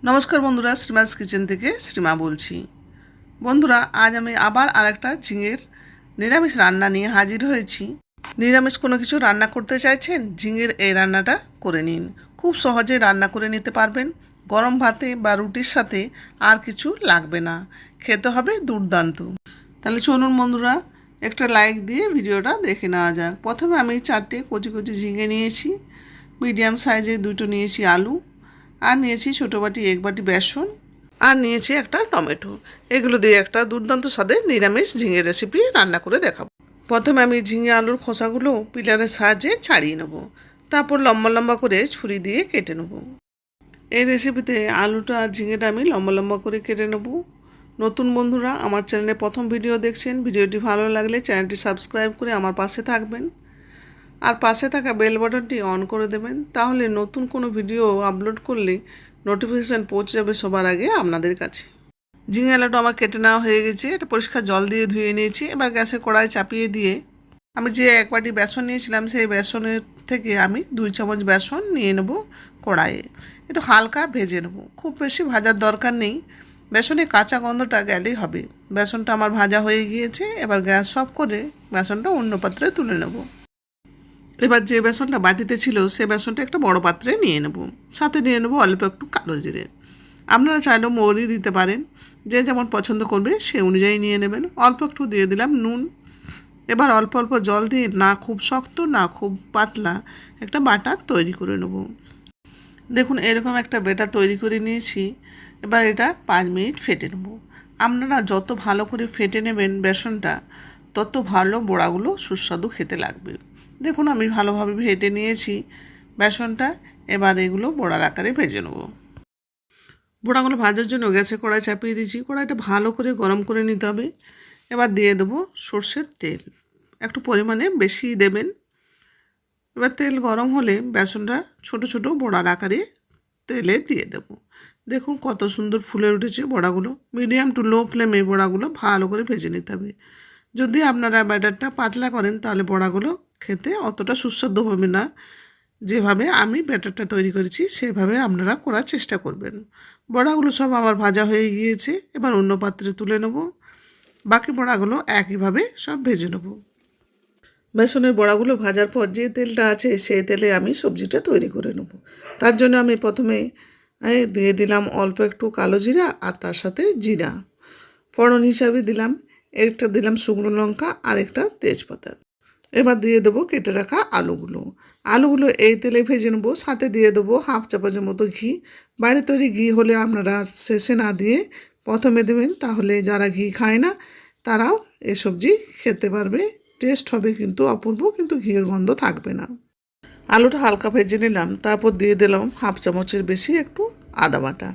নমস্কার বন্ধুরা, শ্রীমাস কিচেন থেকে শ্রীমা বলছি। বন্ধুরা, আজ আমি আবার আরেকটা ঝিঙের নিরামিষ রান্না নিয়ে হাজির হয়েছি। নিরামিষ কোনো কিছু রান্না করতে চাইছেন, ঝিঙের এই রান্নাটা করে নিন। খুব সহজে রান্না করে নিতে পারবেন। গরম ভাতে বা রুটির সাথে আর কিছু লাগবে না, খেতে হবে দুর্দান্ত। তাহলে চলুন বন্ধুরা, একটা লাইক দিয়ে ভিডিওটা দেখে নেওয়া যাক। প্রথমে আমি 4টে কচি কচি ঝিঙে নিয়েছি, মিডিয়াম সাইজে 2টো নিয়েছি আলু, আর নিয়েছি ছোটো বাটি 1 বাটি বেসন, আর নিয়েছি একটা টমেটো। এগুলো দিয়ে একটা দুর্দান্ত স্বাদের নিরামিষ ঝিঙের রেসিপি রান্না করে দেখাবো। প্রথমে আমি ঝিঙে আলুর খোসাগুলো পিলারের সাহায্যে ছাড়িয়ে নেব, তারপর লম্বা লম্বা করে ছুরি দিয়ে কেটে নেব। এই রেসিপিতে আলুটা আর ঝিঙেটা আমি লম্বা লম্বা করে কেটে নেব। নতুন বন্ধুরা আমার চ্যানেলে প্রথম ভিডিও দেখছেন, ভিডিওটি ভালো লাগলে চ্যানেলটি সাবস্ক্রাইব করে আমার পাশে থাকবেন, আর পাশে থাকা বেল বাটনটি অন করে দেবেন। তাহলে নতুন কোনো ভিডিও আপলোড করলে নোটিফিকেশান পৌঁছে যাবে সবার আগে আপনাদের কাছে। ঝিঙে আলুটা আমার কেটে নেওয়া হয়ে গেছে, এটা পরিষ্কার জল দিয়ে ধুয়ে নিয়েছি। এবার গ্যাসে কড়াই চাপিয়ে দিয়ে আমি যে 1 বাটি বেসন নিয়েছিলাম, সেই বেসনের থেকে আমি 2 চামচ বেসন নিয়ে নেব কড়াইয়ে। একটু হালকা ভেজে নেব, খুব বেশি ভাজার দরকার নেই, বেসনের কাঁচা গন্ধটা গেলেই হবে। বেসনটা আমার ভাজা হয়ে গিয়েছে, এবার গ্যাস অফ করে বেসনটা অন্য পাত্রে তুলে নেব। এবার যে বেসনটা বাটিতে ছিল সে বেসনটা একটা বড় পাত্রে নিয়ে নেব, সাথে নিয়ে নেব অল্প একটু কালো জিরে। আপনারা চাইলেও মৌরি দিতে পারেন, যে যেমন পছন্দ করবে সে অনুযায়ী নিয়ে নেবেন। অল্প একটু দিয়ে দিলাম নুন। এবার অল্প অল্প জল দিয়ে, না খুব শক্ত না খুব পাতলা, একটা বাটার তৈরি করে নেব। দেখুন, এরকম একটা ব্যাটার তৈরি করে নিয়েছি। এবার এটা 5 মিনিট ফেটে নেব। আপনারা যত ভালো করে ফেটে নেবেন বেসনটা, তত ভালো বড়াগুলো সুস্বাদু খেতে লাগবে। দেখুন, আমি ভালোভাবে ফেটে নিয়েছি বেসনটা। এবার এগুলো বড়ার আকারে ভেজে নেব। বড়াগুলো ভাজার জন্য গ্যাসে কড়াই চাপিয়ে দিয়েছি। কড়াইটা ভালো করে গরম করে নিতে হবে। এবার দিয়ে দেবো সর্ষের তেল, একটু পরিমাণে বেশি দেবেন। এবার তেল গরম হলে বেসনটা ছোট ছোট বড়ার আকারে তেলে দিয়ে দেব। দেখুন কত সুন্দর ফুলে উঠেছে বড়াগুলো। মিডিয়াম টু লো ফ্লেমে বড়াগুলো ভালো করে ভেজে নিতে হবে। যদি আপনারা ব্যাটারটা পাতলা করেন তাহলে বড়াগুলো খেতে অতটা সুস্বাদু হবে না। যেভাবে আমি ব্যাটারটা তৈরি করেছি সেভাবে আপনারা করার চেষ্টা করবেন। বড়াগুলো সব আমার ভাজা হয়ে গিয়েছে, এবার অন্য পাত্রে তুলে নেব। বাকি বড়াগুলো একইভাবে সব ভেজে নেব। বেসনের বড়াগুলো ভাজার পর যে তেলটা আছে সেই তেলে আমি সবজিটা তৈরি করে নেব। তার জন্য আমি প্রথমে দিয়ে দিলাম অল্প একটু কালো জিরা, আর তার সাথে জিরা ফোড়ন হিসাবে দিলাম। একটা দিলাম শুকনো লঙ্কা, আর একটা তেজপাতা। এবার দিয়ে দেবো কেটে রাখা আলুগুলো এই তেলে ভেজে নেবো। সাথে দিয়ে দেবো 1/2 চামচের মতো ঘি। বাড়ি তৈরি ঘি হলে আপনারা শেষে না দিয়ে প্রথমে দেবেন, তাহলে যারা ঘি খায় না তারাও এই সবজি খেতে পারবে। টেস্ট হবে কিন্তু অপূর্ব, কিন্তু ঘিয়ের গন্ধ থাকবে না। আলুটা হালকা ভেজে নিলাম, তারপর দিয়ে দিলাম 1/2 চামচের বেশি একটু আদা বাটা।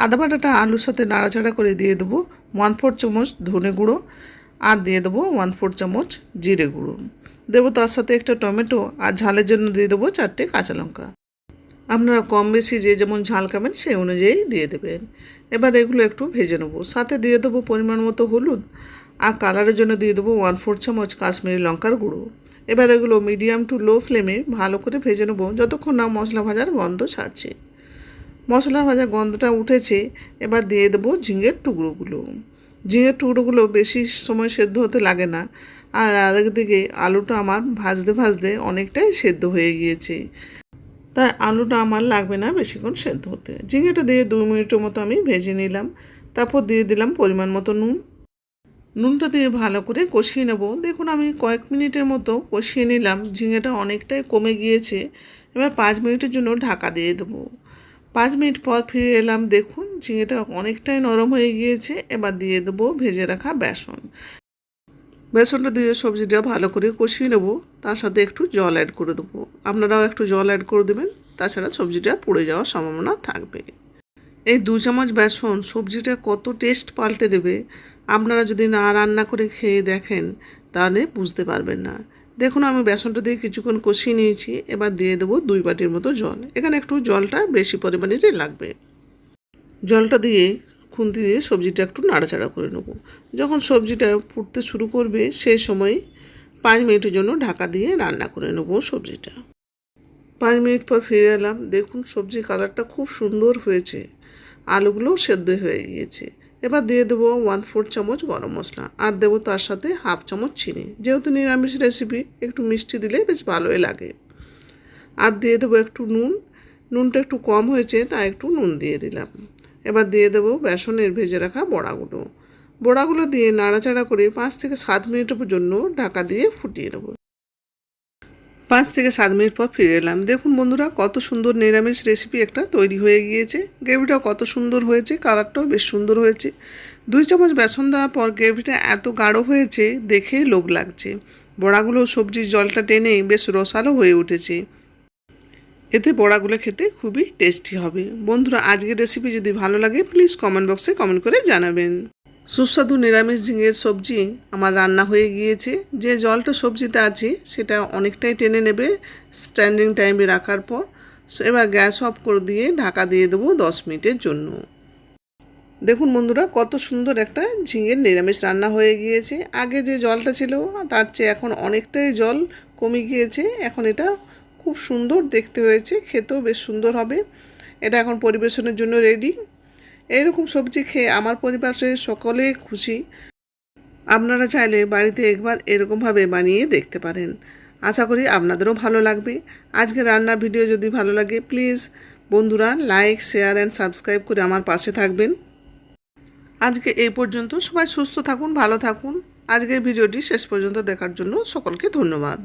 আদা বাটাটা আলুর সাথে নাড়াচাড়া করে দিয়ে দেবো 1/4 চামচ ধনে গুঁড়ো, আর দিয়ে দেবো 1/4 চামচ জিরে গুঁড়ো। দেবো তার সাথে একটা টমেটো, আর ঝালের জন্য দিয়ে দেবো 4টে কাঁচা লঙ্কা। আপনারা কম বেশি যে যেমন ঝাল খাবেন সেই অনুযায়ী দিয়ে দেবেন। এবার এগুলো একটু ভেজে নেবো। সাথে দিয়ে দেবো পরিমাণ মতো হলুদ, আর কালারের জন্য দিয়ে দেবো 1/4 চামচ কাশ্মীরি লঙ্কার গুঁড়ো। এবার এগুলো মিডিয়াম টু লো ফ্লেমে ভালো করে ভেজে নেবো, যতক্ষণ না মশলা ভাজার গন্ধ ছাড়ছে। মশলা ভাজার গন্ধটা উঠেছে, এবার দিয়ে দেবো ঝিঙের টুকরোগুলো বেশি সময় সেদ্ধ হতে লাগে না। আর আরেকদিকে আলুটা আমার ভাজতে ভাজতে অনেকটাই সেদ্ধ হয়ে গিয়েছে, তাই আলুটা আমার লাগবে না বেশিক্ষণ সেদ্ধ হতে। ঝিঙেটা দিয়ে 2 মিনিটের মতো আমি ভেজে নিলাম। তারপর দিয়ে দিলাম পরিমাণ মতো নুনটা দিয়ে ভালো করে কষিয়ে নেব। দেখুন, আমি কয়েক মিনিটের মতো কষিয়ে নিলাম। ঝিঙেটা অনেকটাই কমে গিয়েছে। এবার 5 মিনিটের জন্য ঢাকা দিয়ে দেবো। 5 মিনিট পর ফিরে এলাম। দেখুন, ঝিঙেটা অনেকটাই নরম হয়ে গিয়েছে। এবার দিয়ে দেবো ভেজে রাখা বেসনটা দিয়ে সবজিটা ভালো করে কষিয়ে নেব। তার সাথে একটু জল অ্যাড করে দেবো। আপনারাও একটু জল অ্যাড করে দেবেন, তাছাড়া সবজিটা পুড়ে যাওয়ার সম্ভাবনা থাকবে। এই 2 চামচ বেসন সবজিটা কত টেস্ট পাল্টে দেবে, আপনারা যদি না রান্না করে খেয়ে দেখেন তাহলে বুঝতে পারবেন না। দেখুন, আমি বেসনটা দিয়ে কিছুক্ষণ কষিয়ে নিয়েছি। এবার দিয়ে দেবো 2 বাটির মতো জল। এখানে একটু জলটা বেশি পরিমাণেরই লাগবে। জলটা দিয়ে খুন্তি দিয়ে সবজিটা একটু নাড়াচাড়া করে নেব। যখন সবজিটা ফুটতে শুরু করবে সেই সময় 5 মিনিটের জন্য ঢাকা দিয়ে রান্না করে নেব সবজিটা। 5 মিনিট পর ফিরে এলাম। দেখুন, সবজির কালারটা খুব সুন্দর হয়েছে। আলুগুলোও সেদ্ধ হয়ে গিয়েছে। এবার দিয়ে দেবো 1/4 চামচ গরম মশলা, আর দেবো তার সাথে 1/2 চামচ চিনি। যেহেতু নিরামিষ রেসিপি একটু মিষ্টি দিলে বেশ ভালোই লাগে। আর দিয়ে দেবো একটু নুন, নুনটা একটু কম হয়েছে তাই একটু নুন দিয়ে দিলাম। এবার দিয়ে দেবো বেসনের ভেজে রাখা বড়াগুলো। বড়াগুলো দিয়ে নাড়াচাড়া করে 5 থেকে 7 মিনিটের জন্য ঢাকা দিয়ে ফুটিয়ে নেবো। 5 থেকে 7 মিনিট পর ফিরে এলাম। দেখুন বন্ধুরা, কত সুন্দর নিরামিষ রেসিপি একটা তৈরি হয়ে গিয়েছে। গ্রেভিটাও কত সুন্দর হয়েছে, কালারটাও বেশ সুন্দর হয়েছে। 2 চামচ বেসন দেওয়ার পর গ্রেভিটা এত গাঢ় হয়েছে দেখেই লোভ লাগছে। বড়াগুলো সবজির জলটা টেনে বেশ রসালো হয়ে উঠেছে। এতে বড়াগুলো খেতে খুবই টেস্টি হবে। বন্ধুরা, আজকের রেসিপি যদি ভালো লাগে প্লিজ কমেন্ট বক্সে কমেন্ট করে জানাবেন। সুস্বাদু নিরামিষ ঝিঙের সবজি আমার রান্না হয়ে গিয়েছে। যে জলটা সবজিতে আছে সেটা অনেকটাই টেনে নেবে স্ট্যান্ডিং টাইমে রাখার পর। এবার গ্যাস অফ করে দিয়ে ঢাকা দিয়ে দেবো 10 মিনিটের জন্য। দেখুন বন্ধুরা, কত সুন্দর একটা ঝিঙের নিরামিষ রান্না হয়ে গিয়েছে। আগে যে জলটা ছিল তার চেয়ে এখন অনেকটাই জল কমে গিয়েছে। এখন এটা খুব সুন্দর দেখতে হয়েছে, খেতেও বেশ সুন্দর হবে। এটা এখন পরিবেশনের জন্য রেডি। এইরকম সবজি খেয়ে আমার পরিবারের সকলে খুশি। আপনারা চাইলে বাড়িতে একবার এরকমভাবে বানিয়ে দেখতে পারেন। আশা করি আপনাদেরও ভালো লাগবে। আজকে রান্নার ভিডিও যদি ভালো লাগে প্লিজ বন্ধুরা লাইক, শেয়ার অ্যান্ড সাবস্ক্রাইব করে আমার পাশে থাকবেন। আজকে এই পর্যন্ত। সবাই সুস্থ থাকুন, ভালো থাকুন। আজকের ভিডিওটি শেষ পর্যন্ত দেখার জন্য সকলকে ধন্যবাদ।